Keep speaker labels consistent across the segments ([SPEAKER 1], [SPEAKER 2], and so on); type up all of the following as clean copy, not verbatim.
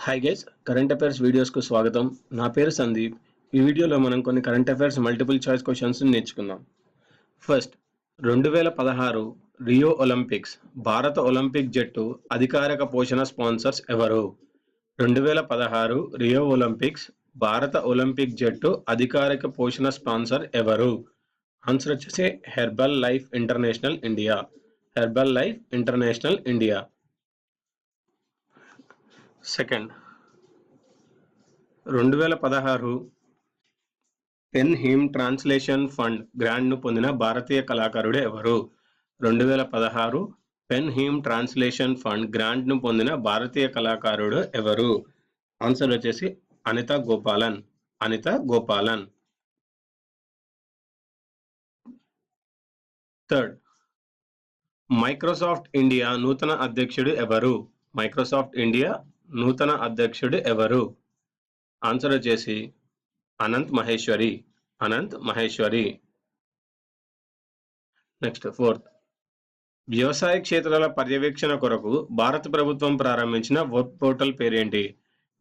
[SPEAKER 1] Hi guys, current affairs వీడియోస్కు స్వాగతం. నా పేరు సందీప్. ఈ వీడియోలో మనం కొన్ని current affairs multiple choice questions నేర్చుకుందాం. ఫస్ట్, 2016 రియో ఒలింపిక్స్ భారత ఒలింపిక్ జట్టు అధికారిక పోషణ స్పాన్సర్స్ ఎవరు? 2016 రియో ఒలింపిక్స్ భారత ఒలింపిక్ జట్టు అధికారిక పోషణ స్పాన్సర్ ఎవరు? ఆన్సర్ వచ్చేసి Herbalife International India. Herbalife International India. Second, 2016 PEN Heim Translation Fund గ్రాంట్ను పొందిన భారతీయ కళాకారుడు ఎవరు? 2016 పెన్ హిమ్ ట్రాన్స్లేషన్ ఫండ్ గ్రాంట్ను పొందిన భారతీయ కళాకారుడు ఎవరు? ఆన్సర్ వచ్చేసి Anita Gopalan. Anita Gopalan. Third, Microsoft India నూతన అధ్యక్షుడు ఎవరు? మైక్రోసాఫ్ట్ ఇండియా నూతన అధ్యక్షుడు ఎవరు? ఆన్సర్ వచ్చేసి అనంత్ మహేశ్వరి. అనంత్ మహేశ్వరి. నెక్స్ట్, ఫోర్త్, వ్యవసాయ క్షేత్రాల పర్యవేక్షణ కొరకు భారత ప్రభుత్వం ప్రారంభించిన వెబ్ పోర్టల్ పేరేంటి?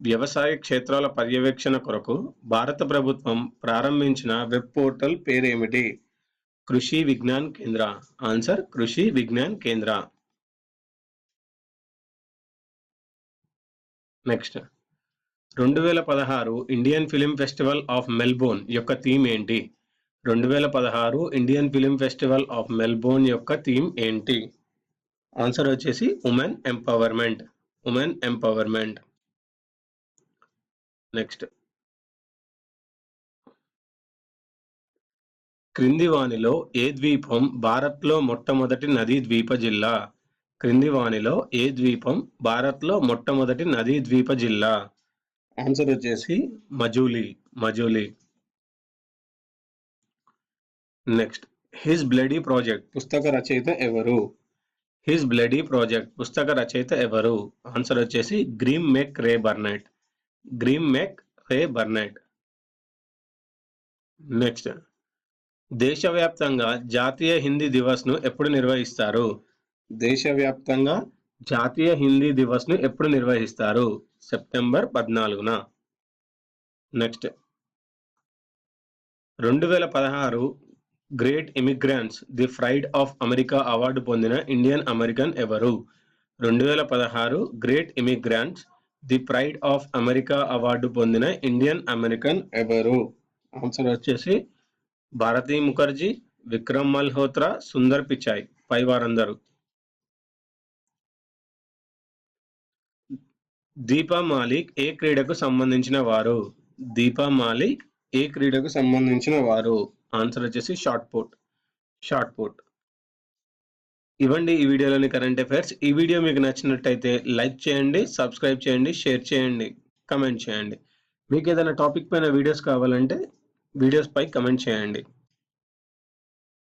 [SPEAKER 1] వ్యవసాయ క్షేత్రాల పర్యవేక్షణ కొరకు భారత ప్రభుత్వం ప్రారంభించిన వెబ్ పోర్టల్ పేరేమిటి? కృషి విజ్ఞాన్ కేంద్ర. ఆన్సర్ కృషి విజ్ఞాన్ కేంద్ర. Next, 2016 Indian film festival of Melbourne యొక్క థీమ్ ఏంటి? 2016 Indian film festival of Melbourne యొక్క థీమ్ ఏంటి? ఆన్సర్ వచ్చేసి women empowerment. Women empowerment. Next, క్రింది వానిలో ఏ ద్వీపం భారత్లో మొట్టమొదటి నదీ ద్వీప జిల్లా? క్రింది వానిలో ఏ ద్వీపం భారత్లో మొట్టమొదటి నదీ ద్వీప జిల్లా? ఆన్సర్ వచ్చేసి Majuli. Majuli. Next, his bloody project పుస్తక రచయిత ఎవరు? హిస్ బ్లడీ ప్రాజెక్ట్ పుస్తక రచయిత ఎవరు? ఆన్సర్ వచ్చేసి గ్రీమ్ మెక్ రే బర్నెట్. గ్రీమ్ మెక్ రే బర్నెట్. నెక్స్ట్, దేశవ్యాప్తంగా జాతీయ హిందీ దివస్ను ఎప్పుడు నిర్వహిస్తారు? దేశవ్యాప్తంగా జాతీయ హిందీ దివస్ను ఎప్పుడు నిర్వహిస్తారు? సెప్టెంబర్ 14న. Next, 2016 Great Immigrants the Pride of America award పొందిన ఇండియన్ అమెరికన్ ఎవరు? 2016 Great Immigrants the Pride of America award పొందిన ఇండియన్ అమెరికన్ ఎవరు? ఆన్సర్ వచ్చేసి భారతి ముఖర్జీ, విక్రమ్ మల్హోత్రా, సుందర్ పిచాయ్. పై వారందరూ. దీపా మాలిక్ ఏ క్రీడకు సంబంధించిన వారు? దీపా మాలిక్ ఏ క్రీడకు సంబంధించిన వారు? ఆన్సర్ వచ్చేసి షార్ట్ పుట్. Shot put. ఇవ్వండి ఈ వీడియోలోని కరెంట్ అఫైర్స్. ఈ వీడియో మీకు నచ్చినట్టయితే లైక్ చేయండి, సబ్స్క్రైబ్ చేయండి, షేర్ చేయండి, కమెంట్ చేయండి. మీకు ఏదైనా టాపిక్ పైన వీడియోస్ కావాలంటే వీడియోస్ పై కమెంట్ చేయండి.